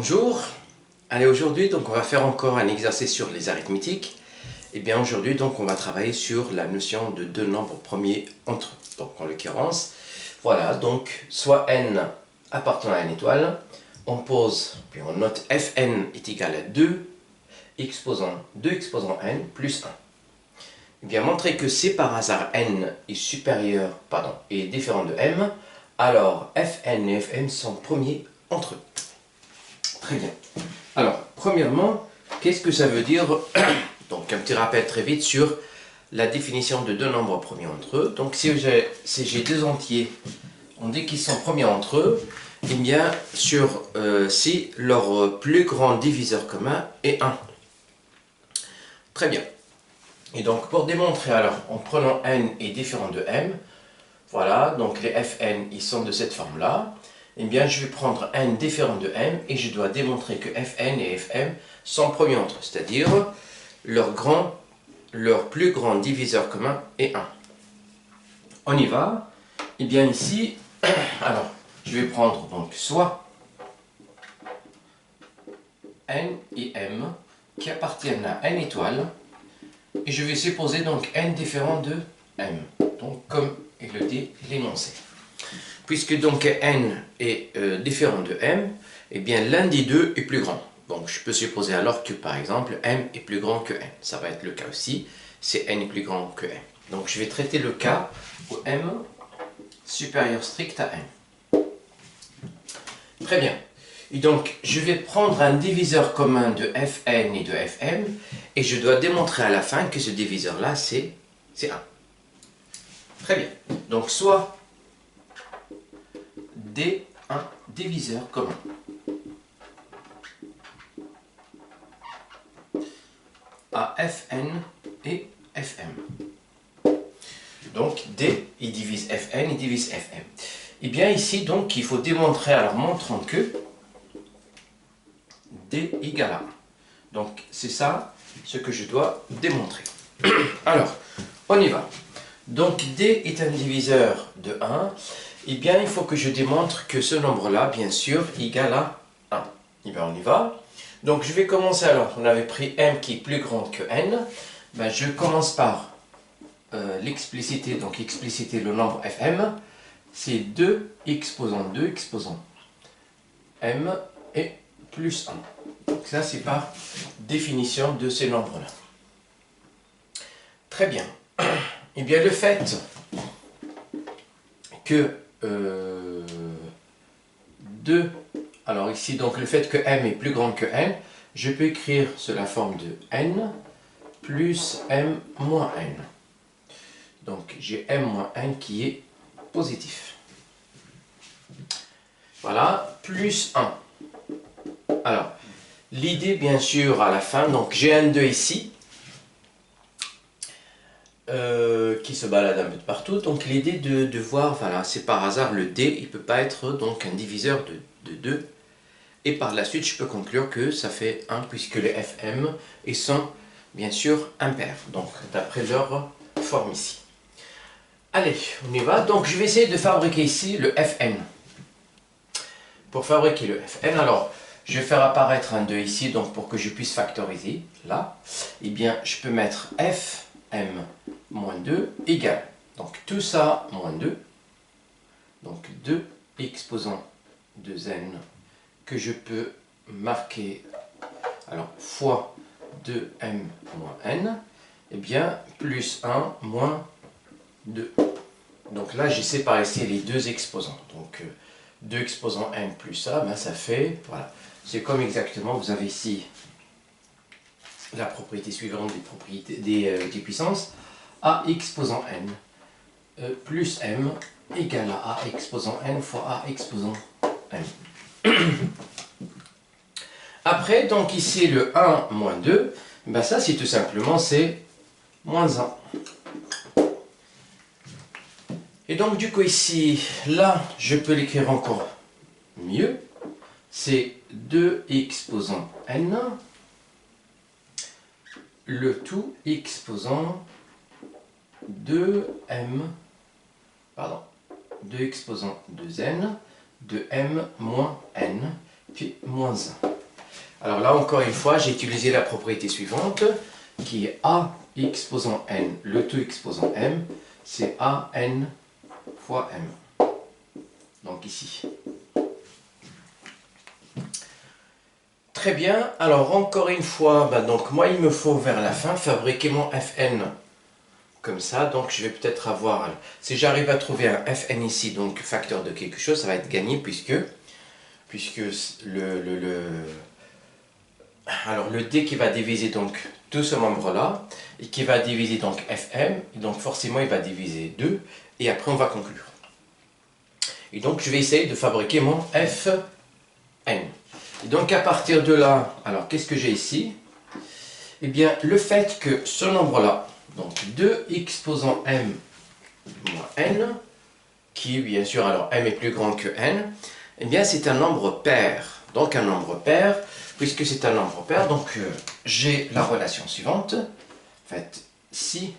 Bonjour, allez aujourd'hui donc on va faire encore un exercice sur les arithmétiques. Et bien aujourd'hui donc on va travailler sur la notion de deux nombres premiers entre eux. Donc en l'occurrence, voilà donc soit n appartenant à une étoile, on pose, puis on note fn est égal à 2 exposant n plus 1. Et bien montrer que si par hasard n est est différent de m, alors fn et fm sont premiers entre eux. Très bien. Alors, premièrement, qu'est-ce que ça veut dire? Donc, un petit rappel très vite sur la définition de deux nombres premiers entre eux. Donc, si j'ai deux entiers, on dit qu'ils sont premiers entre eux, et bien sûr, si leur plus grand diviseur commun est 1. Très bien. Et donc, pour démontrer, alors, en prenant n est différent de m, voilà, donc les fn, ils sont de cette forme-là. Eh bien, je vais prendre n différent de m et je dois démontrer que fn et fm sont premiers entre eux, c'est-à-dire leur plus grand diviseur commun est 1. On y va. Eh bien ici, alors, je vais prendre donc soit n et m qui appartiennent à n étoile et je vais supposer donc n différent de m, donc comme il le dit l'énoncé. Puisque donc n est différent de m, eh bien l'un des deux est plus grand. Donc je peux supposer alors que par exemple m est plus grand que n. Ça va être le cas aussi, si n est plus grand que m. Donc je vais traiter le cas où m supérieur strict à n. Très bien. Et donc je vais prendre un diviseur commun de fn et de fm, et je dois démontrer à la fin que ce diviseur-là c'est 1. Très bien. Donc soit D un diviseur commun. À Fn et Fm. Donc D, il divise Fn, il divise Fm. Et bien ici, donc, il faut démontrer, alors montrons que D égale à 1. Donc c'est ça ce que je dois démontrer. Alors, on y va. Donc D est un diviseur de 1. Eh bien, il faut que je démontre que ce nombre-là, bien sûr, égale à 1. Eh bien, on y va. Donc, je vais commencer alors. On avait pris m qui est plus grand que n. Ben, je commence par l'expliciter. Donc, expliciter le nombre fm. C'est 2 exposant m et plus 1. Donc, ça, c'est par définition de ces nombres-là. Très bien. Eh bien, le fait que 2, alors ici donc le fait que m est plus grand que n, je peux écrire sous la forme de n plus m moins n. Donc j'ai m moins n qui est positif. Voilà, plus 1. Alors, l'idée bien sûr à la fin, donc j'ai un 2 ici, qui se balade un peu de partout. Donc l'idée de voir, voilà, c'est par hasard le d, il ne peut pas être donc un diviseur de 2. Et par la suite, je peux conclure que ça fait 1 puisque les fm ils sont bien sûr impairs. Donc d'après leur forme ici. Allez, on y va. Donc je vais essayer de fabriquer ici le fn. Pour fabriquer le fn, alors je vais faire apparaître un 2 ici, donc pour que je puisse factoriser, là, eh bien je peux mettre fm moins 2 égale, donc tout ça moins 2, donc 2 exposant 2n, que je peux marquer, alors fois 2m moins n, et bien plus 1 moins 2. Donc là j'ai séparé ici les deux exposants, donc 2 exposant n plus ça, ben ça fait, voilà, c'est comme exactement, vous avez ici la propriété suivante des propriétés des puissances, a exposant n plus m égale à a exposant n fois a exposant n. Après, donc ici le 1 moins 2, ben ça c'est tout simplement c'est moins 1. Et donc du coup ici, là je peux l'écrire encore mieux, c'est 2 exposant n, le tout exposant 2m, pardon, 2 exposant 2n, de m moins n, puis moins 1. Alors là, encore une fois, j'ai utilisé la propriété suivante, qui est A exposant n, le tout exposant m, c'est A n fois m. Donc ici. Très bien, alors encore une fois, donc moi il me faut vers la fin fabriquer mon Fn comme ça, donc je vais peut-être avoir, si j'arrive à trouver un Fn ici, donc facteur de quelque chose, ça va être gagné puisque alors le d qui va diviser donc tout ce membre là, et qui va diviser donc Fm, et donc forcément il va diviser 2, et après on va conclure. Et donc je vais essayer de fabriquer mon Fn. Et donc à partir de là, alors qu'est-ce que j'ai ici? Eh bien le fait que ce nombre-là, donc 2 exposant m moins n, qui bien sûr, alors m est plus grand que n, eh bien c'est un nombre pair. Donc un nombre pair, puisque c'est un nombre pair, donc j'ai la relation suivante. En fait, si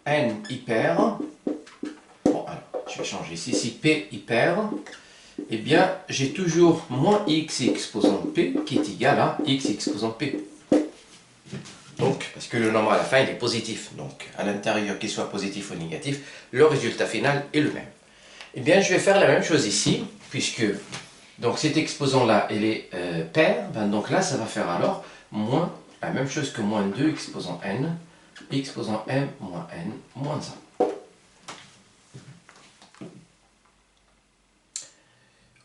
n hyper, bon alors je vais changer ici, si p hyper, eh bien, j'ai toujours moins x exposant p qui est égal à x exposant p. Donc, parce que le nombre à la fin, il est positif. Donc, à l'intérieur, qu'il soit positif ou négatif, le résultat final est le même. Eh bien, je vais faire la même chose ici, puisque donc cet exposant-là, il est pair. Donc là, ça va faire alors moins, la même chose que moins 2 exposant n, exposant m moins n moins 1.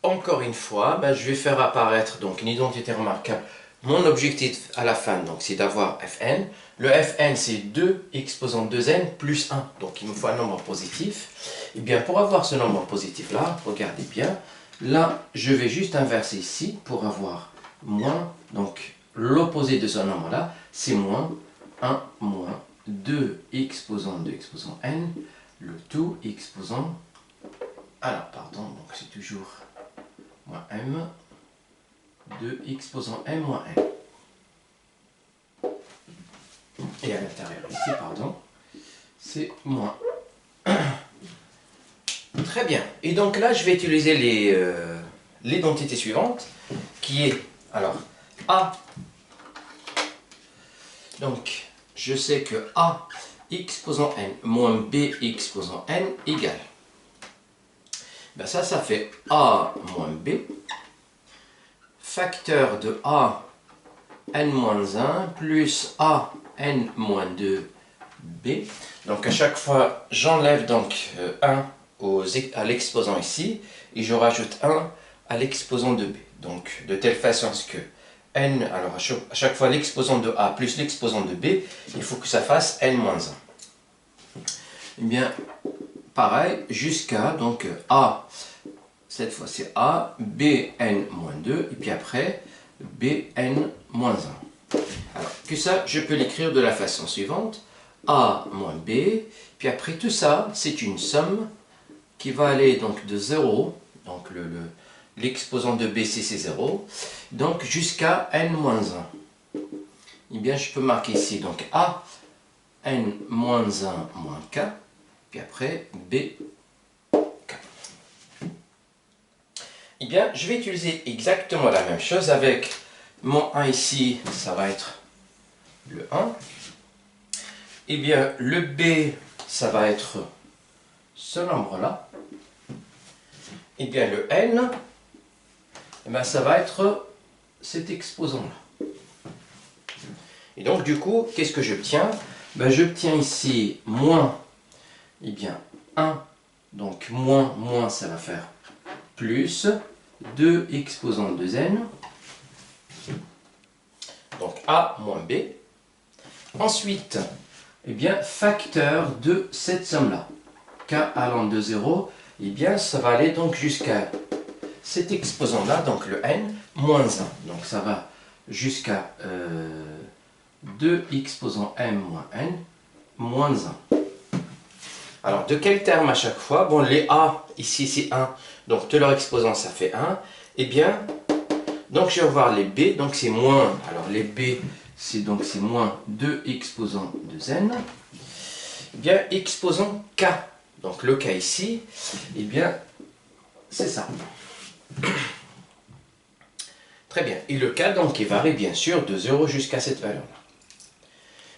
Encore une fois, je vais faire apparaître donc une identité remarquable. Mon objectif à la fin, donc, c'est d'avoir Fn. Le Fn, c'est 2 exposant 2n plus 1. Donc, il me faut un nombre positif. Et bien, pour avoir ce nombre positif-là, regardez bien. Là, je vais juste inverser ici pour avoir moins. Donc, l'opposé de ce nombre-là, c'est moins 1 moins 2 exposant 2 exposant n. Le tout exposant... Alors, pardon, donc c'est toujours... moins m, 2 exposant m moins n. Et à l'intérieur ici, pardon, c'est moins. Très bien. Et donc là, je vais utiliser l'identité suivante, qui est, alors, a. Donc, je sais que a exposant n moins b exposant n égale. Ça fait a moins b, facteur de a n-1 plus a n-2b. Donc à chaque fois, j'enlève donc 1 à l'exposant ici, et je rajoute 1 à l'exposant de b. Donc de telle façon que n, alors à chaque fois l'exposant de a plus l'exposant de b, il faut que ça fasse n-1. Eh bien, pareil, jusqu'à donc a, cette fois c'est a, bn-2, et puis après bn-1. Alors que ça, je peux l'écrire de la façon suivante, a moins b, puis après tout ça, c'est une somme qui va aller donc de 0, donc l'exposant de b c'est 0, donc jusqu'à n-1. Eh bien, je peux marquer ici donc a n-1 moins k, puis après b k. Eh bien, je vais utiliser exactement la même chose avec mon 1 ici, ça va être le 1. Eh bien, le b, ça va être ce nombre-là. Eh bien, le n, ça va être cet exposant-là. Et donc, du coup, qu'est-ce que j'obtiens? J'obtiens ici moins, eh bien, 1, donc moins, ça va faire plus 2 exposant 2n, donc a moins b. Ensuite, eh bien, facteur de cette somme-là, k allant de 0, eh bien, ça va aller donc jusqu'à cet exposant-là, donc le n, moins 1. Donc ça va jusqu'à 2 exposant m moins n, moins 1. Alors, de quel terme à chaque fois? Bon, les a, ici, c'est 1. Donc, de leur exposant, ça fait 1. Eh bien, donc, je vais voir les b. Donc, c'est moins. Alors, les b, c'est moins 2 exposant 2n. Eh bien, exposant k. Donc, le k ici, eh bien, c'est ça. Très bien. Et le K, donc, il varie bien sûr de 0 jusqu'à cette valeur-là.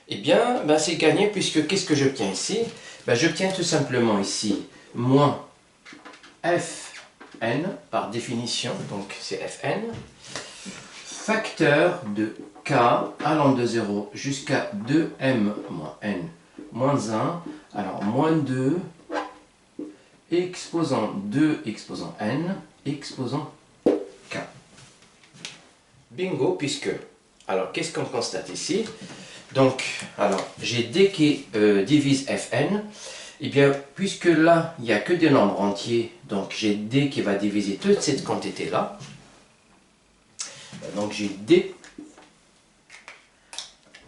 Eh bien, ben, c'est gagné puisque qu'est-ce que j'obtiens ici? Ben, j'obtiens tout simplement ici moins Fn par définition, donc c'est Fn, facteur de K allant de 0 jusqu'à 2m moins n moins 1, alors moins 2 exposant 2 exposant n exposant K. Bingo, puisque, alors qu'est-ce qu'on constate ici? Donc, alors, j'ai D qui divise Fn, et bien, puisque là, il n'y a que des nombres entiers, donc j'ai D qui va diviser toute cette quantité-là. Donc j'ai D.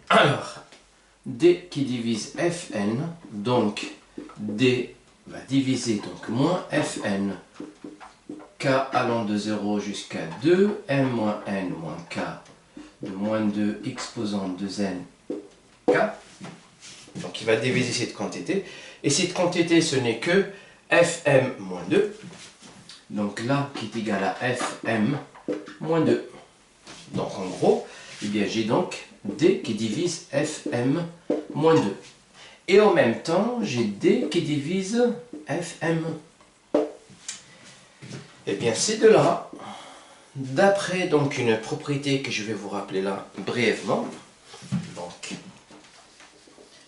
Alors, D qui divise Fn, donc D va diviser donc moins Fn, K allant de 0 jusqu'à 2, m moins n moins K, de moins 2 exposant 2n, K. Donc il va diviser cette quantité. Et cette quantité, ce n'est que Fm moins 2. Donc là, qui est égal à Fm moins 2. Donc en gros, eh bien, j'ai donc D qui divise Fm moins 2. Et en même temps, j'ai D qui divise Fm. Eh bien, ces deux-là, d'après donc une propriété que je vais vous rappeler là brièvement. Donc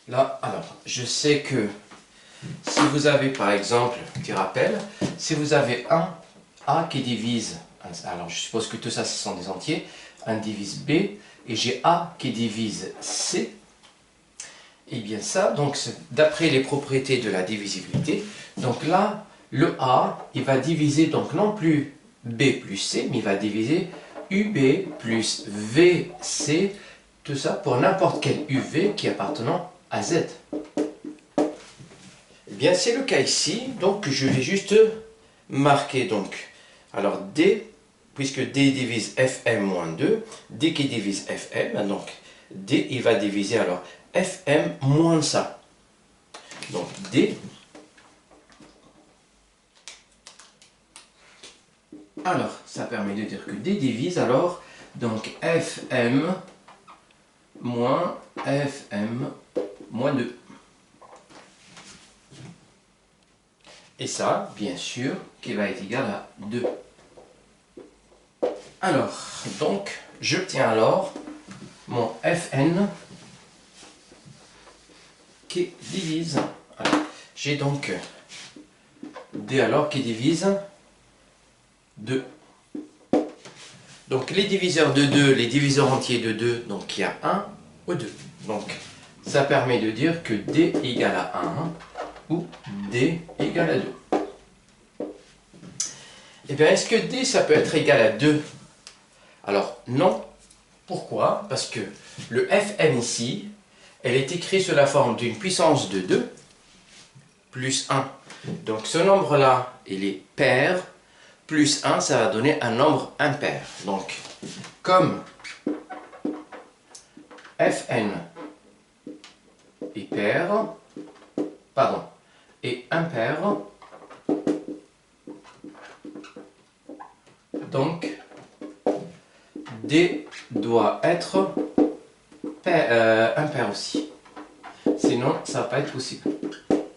là, alors, je sais que si vous avez par exemple, petit rappel, si vous avez un A qui divise, alors je suppose que tout ça ce sont des entiers, 1 divise B, et j'ai A qui divise C, et bien ça, donc d'après les propriétés de la divisibilité, donc là, le A, il va diviser donc non plus B plus C, mais il va diviser UB plus VC, tout ça pour n'importe quel UV qui appartenant à Z. Eh bien, c'est le cas ici, donc je vais juste marquer donc, alors D, puisque D divise Fm moins 2, D qui divise Fm, donc D, il va diviser alors Fm moins ça. Donc D, alors ça permet de dire que D divise alors, donc Fm moins Fm moins 2. Et ça, bien sûr, qui va être égal à 2. Alors, donc, j'obtiens alors mon Fn qui divise. J'ai donc D alors qui divise 2. Donc, les diviseurs de 2, les diviseurs entiers de 2, donc il y a 1 ou 2. Donc, ça permet de dire que D égale à 1 ou D égale à 2. Eh bien, est-ce que D, ça peut être égal à 2? Alors, non. Pourquoi? Parce que le Fn ici, elle est écrite sous la forme d'une puissance de 2 plus 1. Donc, ce nombre-là, il est pair, plus 1, ça va donner un nombre impair. Donc, comme Fn est pair, pardon, est impair, donc D doit être impair aussi. Sinon, ça ne va pas être possible.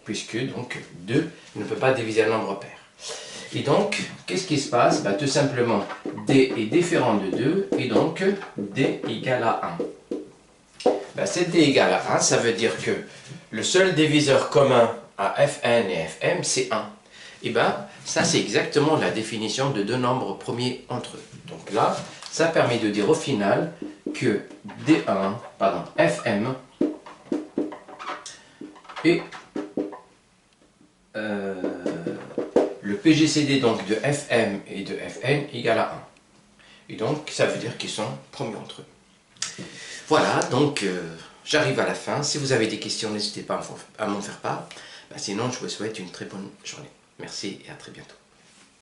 Puisque donc 2 ne peut pas diviser un nombre pair. Et donc, qu'est-ce qui se passe? Tout simplement, D est différent de 2 et donc D égale à 1. Cette D égale à 1, ça veut dire que le seul diviseur commun à Fn et Fm, c'est 1. Et ça c'est exactement la définition de deux nombres premiers entre eux. Donc là, ça permet de dire au final que D1, pardon, Fm est le PGCD donc de Fm et de Fn égale à 1. Et donc ça veut dire qu'ils sont premiers entre eux. Voilà, donc j'arrive à la fin. Si vous avez des questions, n'hésitez pas à m'en faire part. Sinon, je vous souhaite une très bonne journée. Merci et à très bientôt.